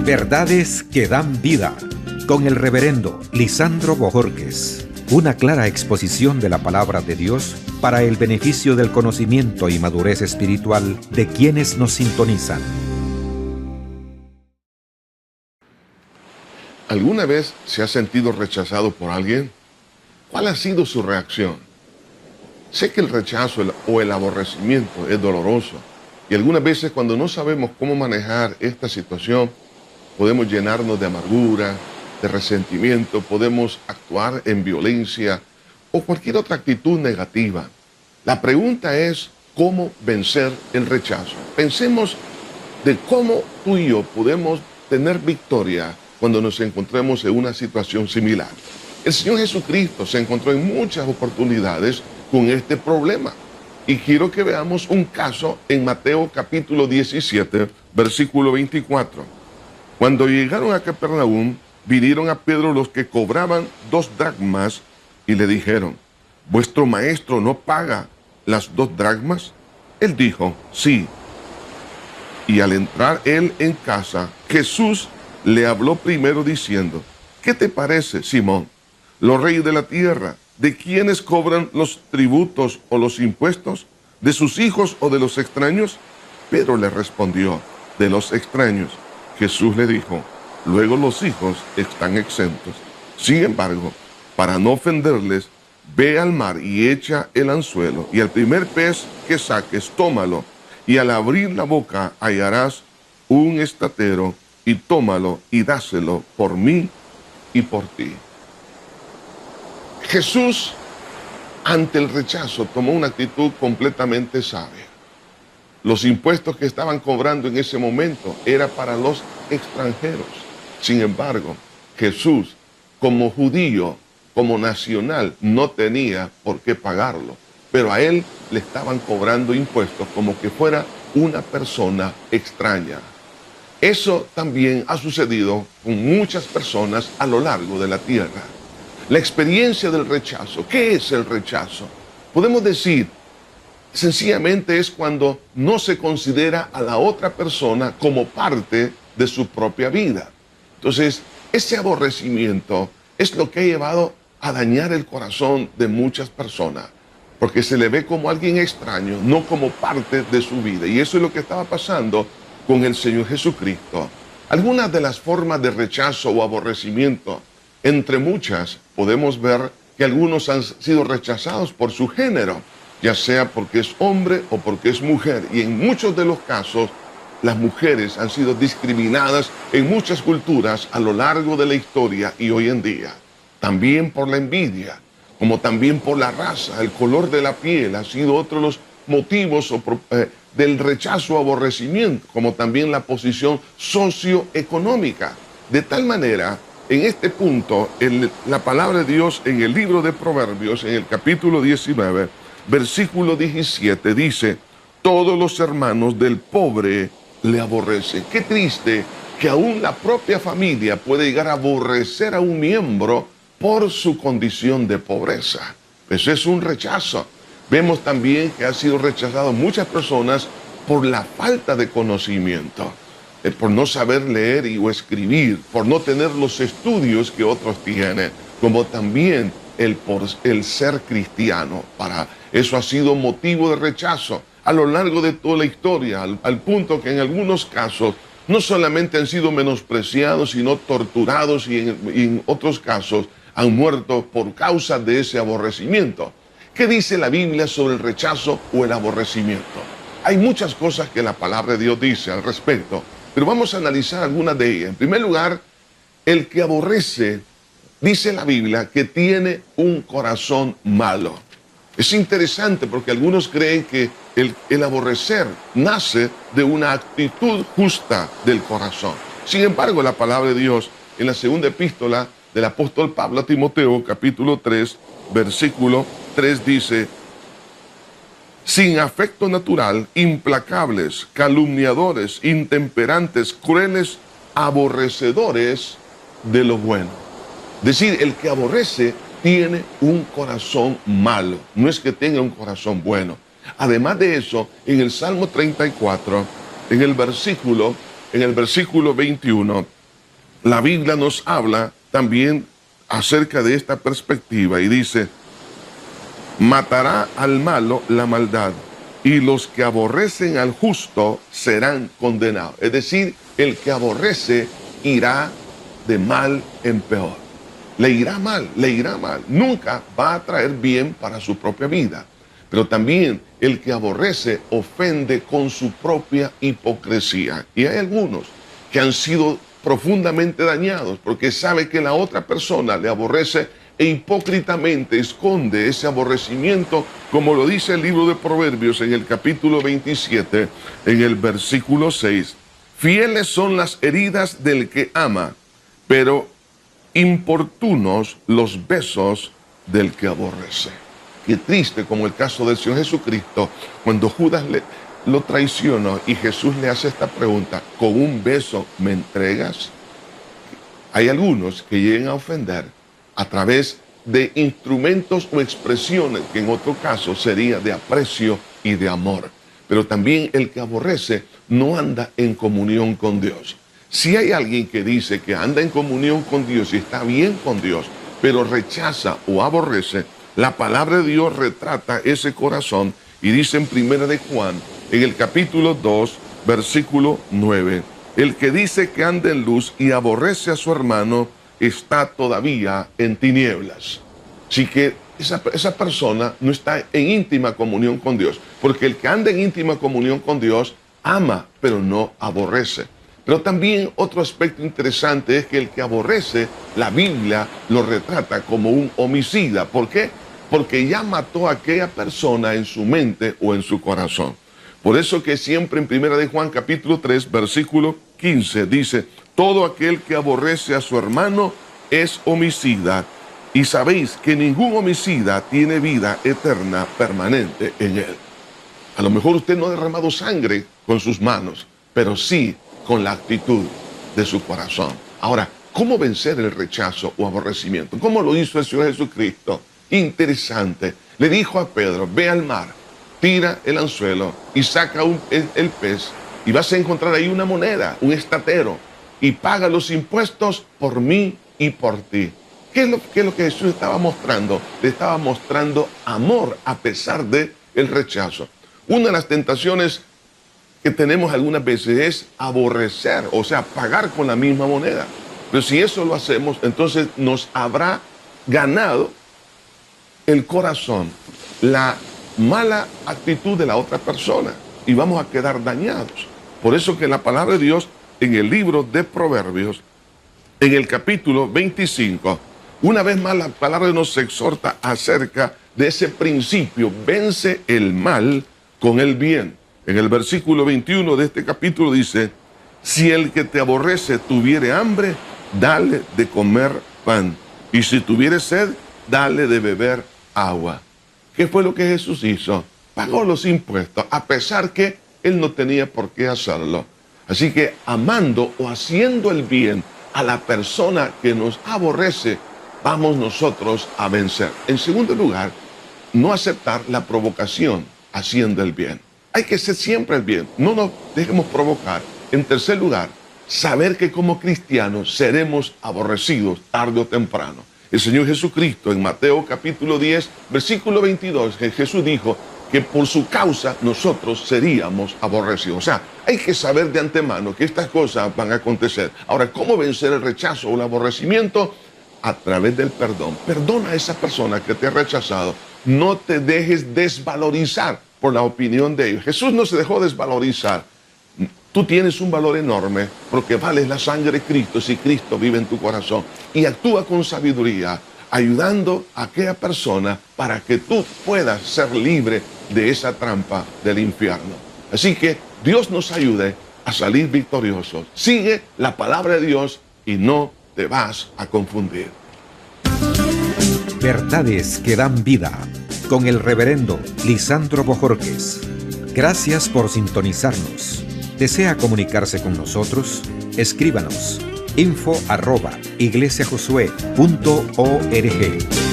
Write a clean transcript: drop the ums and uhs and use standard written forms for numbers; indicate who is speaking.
Speaker 1: Verdades que dan vida, con el reverendo Lisandro Bojorquez. Una clara exposición de la palabra de Dios para el beneficio del conocimiento y madurez espiritual de quienes nos sintonizan.
Speaker 2: ¿Alguna vez se ha sentido rechazado por alguien? ¿Cuál ha sido su reacción? Sé que el rechazo o el aborrecimiento es doloroso y algunas veces cuando no sabemos cómo manejar esta situación podemos llenarnos de amargura, de resentimiento, podemos actuar en violencia o cualquier otra actitud negativa. La pregunta es cómo vencer el rechazo. Pensemos de cómo tú y yo podemos tener victoria cuando nos encontremos en una situación similar. El Señor Jesucristo se encontró en muchas oportunidades con este problema. Y quiero que veamos un caso en Mateo capítulo 17, versículo 24. Cuando llegaron a Capernaum, vinieron a Pedro los que cobraban 2 dracmas y le dijeron: ¿vuestro maestro no paga las 2 dracmas? Él dijo: sí. Y al entrar él en casa, Jesús le habló primero diciendo: ¿qué te parece, Simón? Los reyes de la tierra, ¿de quiénes cobran los tributos o los impuestos? ¿De sus hijos o de los extraños? Pedro le respondió: de los extraños. Jesús le dijo: luego los hijos están exentos. Sin embargo, para no ofenderles, ve al mar y echa el anzuelo, y al primer pez que saques, tómalo, y al abrir la boca hallarás un estatero, y tómalo y dáselo por mí y por ti. Jesús, ante el rechazo, tomó una actitud completamente sabia. Los impuestos que estaban cobrando en ese momento eran para los extranjeros. Sin embargo, Jesús, como judío, como nacional, no tenía por qué pagarlo. Pero a él le estaban cobrando impuestos como que fuera una persona extraña. Eso también ha sucedido con muchas personas a lo largo de la tierra. La experiencia del rechazo. ¿Qué es el rechazo? Podemos decir, sencillamente es cuando no se considera a la otra persona como parte de su propia vida. Entonces, ese aborrecimiento es lo que ha llevado a dañar el corazón de muchas personas, porque se le ve como alguien extraño, no como parte de su vida. Y eso es lo que estaba pasando con el Señor Jesucristo. Algunas de las formas de rechazo o aborrecimiento, entre muchas, podemos ver que algunos han sido rechazados por su género, ya sea porque es hombre o porque es mujer. Y en muchos de los casos, las mujeres han sido discriminadas en muchas culturas a lo largo de la historia y hoy en día. También por la envidia, como también por la raza, el color de la piel ha sido otro de los motivos del rechazo o aborrecimiento, como también la posición socioeconómica. De tal manera, en este punto, la palabra de Dios en el libro de Proverbios, en el capítulo 19, versículo 17, dice: todos los hermanos del pobre le aborrecen. Qué triste que aún la propia familia puede llegar a aborrecer a un miembro por su condición de pobreza. Eso es un rechazo. Vemos también que han sido rechazadas muchas personas por la falta de conocimiento, por no saber leer o escribir, por no tener los estudios que otros tienen, como también el ser cristiano. Para eso ha sido motivo de rechazo a lo largo de toda la historia, al punto que en algunos casos no solamente han sido menospreciados, sino torturados, y en otros casos han muerto por causa de ese aborrecimiento. ¿Qué dice la Biblia sobre el rechazo o el aborrecimiento? Hay muchas cosas que la palabra de Dios dice al respecto, pero vamos a analizar algunas de ellas. En primer lugar, el que aborrece, dice la Biblia, que tiene un corazón malo. Es interesante porque algunos creen que el aborrecer nace de una actitud justa del corazón. Sin embargo, la palabra de Dios en la segunda epístola del apóstol Pablo a Timoteo, capítulo 3, versículo 3 dice: sin afecto natural, implacables, calumniadores, intemperantes, crueles, aborrecedores de lo bueno. Es decir, el que aborrece tiene un corazón malo, no es que tenga un corazón bueno. Además de eso, en el Salmo 34, en el versículo 21, La Biblia nos habla también acerca de esta perspectiva y dice: matará al malo la maldad, y los que aborrecen al justo serán condenados. Es decir, el que aborrece irá de mal en peor. Le irá mal, le irá mal. Nunca va a traer bien para su propia vida. Pero también el que aborrece ofende con su propia hipocresía. Y hay algunos que han sido profundamente dañados porque sabe que la otra persona le aborrece e hipócritamente esconde ese aborrecimiento, como lo dice el libro de Proverbios en el capítulo 27, en el versículo 6. Fieles son las heridas del que ama, pero importunos los besos del que aborrece. Qué triste, como el caso del Señor Jesucristo, cuando Judas lo traicionó y Jesús le hace esta pregunta: ¿con un beso me entregas? Hay algunos que llegan a ofender a través de instrumentos o expresiones que en otro caso sería de aprecio y de amor. Pero también el que aborrece no anda en comunión con Dios. Si hay alguien que dice que anda en comunión con Dios y está bien con Dios, pero rechaza o aborrece, la palabra de Dios retrata ese corazón y dice en 1 de Juan, en el capítulo 2, versículo 9, el que dice que anda en luz y aborrece a su hermano está todavía en tinieblas. Así que esa persona no está en íntima comunión con Dios, porque el que anda en íntima comunión con Dios ama, pero no aborrece. Pero también otro aspecto interesante es que el que aborrece, la Biblia lo retrata como un homicida. ¿Por qué? Porque ya mató a aquella persona en su mente o en su corazón. Por eso que siempre en 1 de Juan capítulo 3, versículo 15 dice: todo aquel que aborrece a su hermano es homicida, y sabéis que ningún homicida tiene vida eterna permanente en él. A lo mejor usted no ha derramado sangre con sus manos, pero sí con la actitud de su corazón. Ahora, ¿cómo vencer el rechazo o aborrecimiento? ¿Cómo lo hizo el Señor Jesucristo? Interesante. Le dijo a Pedro: ve al mar, tira el anzuelo y saca el pez, y vas a encontrar ahí una moneda, un estatero, y paga los impuestos por mí y por ti. ¿Qué es lo que Jesús estaba mostrando? Le estaba mostrando amor a pesar de el rechazo. Una de las tentaciones que tenemos algunas veces es aborrecer, o sea, pagar con la misma moneda. Pero si eso lo hacemos, entonces nos habrá ganado el corazón, la mala actitud de la otra persona, y vamos a quedar dañados. Por eso que la palabra de Dios en el libro de Proverbios, en el capítulo 25, una vez más la palabra nos exhorta acerca de ese principio: vence el mal con el bien. En el versículo 21 de este capítulo dice: si el que te aborrece tuviere hambre, dale de comer pan, y si tuviere sed, dale de beber agua. ¿Qué fue lo que Jesús hizo? Pagó los impuestos, a pesar que él no tenía por qué hacerlo. Así que amando o haciendo el bien a la persona que nos aborrece, vamos nosotros a vencer. En segundo lugar, no aceptar la provocación haciendo el bien. Hay que hacer siempre el bien, no nos dejemos provocar. En tercer lugar, saber que como cristianos seremos aborrecidos tarde o temprano. El Señor Jesucristo en Mateo capítulo 10, versículo 22, Jesús dijo que por su causa nosotros seríamos aborrecidos. O sea, hay que saber de antemano que estas cosas van a acontecer. Ahora, ¿cómo vencer el rechazo o el aborrecimiento? A través del perdón. Perdona a esa persona que te ha rechazado. No te dejes desvalorizar por la opinión de ellos. Jesús no se dejó desvalorizar. Tú tienes un valor enorme porque vales la sangre de Cristo si Cristo vive en tu corazón. Y actúa con sabiduría, ayudando a aquella persona para que tú puedas ser libre de esa trampa del infierno. Así que Dios nos ayude a salir victoriosos. Sigue la palabra de Dios y no te vas a confundir.
Speaker 1: Verdades que dan vida, con el reverendo Lisandro Bojorquez. Gracias por sintonizarnos. ¿Desea comunicarse con nosotros? Escríbanos info@iglesiajosué.org.